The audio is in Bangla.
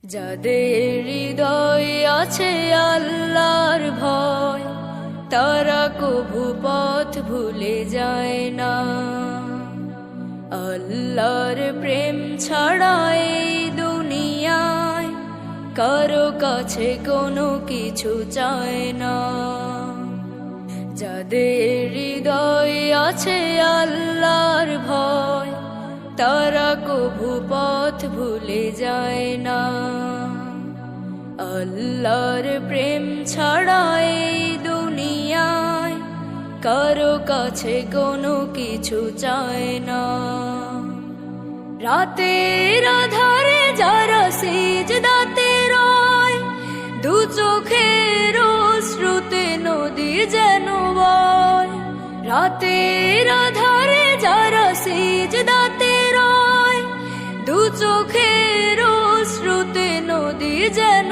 যাদের হৃদয়ে আছে আল্লাহর ভয়, তারা কভু পথ ভুলে যায় না। আল্লাহর প্রেম ছাড়া এই দুনিয়ায় কারো কাছে কোনো কিছু চায় না। যাদের হৃদয়ে আছে আল্লাহর ভয়, তারা কভু পথ ভুলে যায় না। আল্লাহর প্রেম ছাড়া এই দুনিয়ায় কারো কাছে কোনো কিছু চায় না। রাতের আধারে যারা সিজদাতে রয়, দু চোখের অশ্রুতে নদী যেন বয়। রাতের আধারে যারা সিজদাতে রয়, দু চোখের অশ্রুতে নদী যেন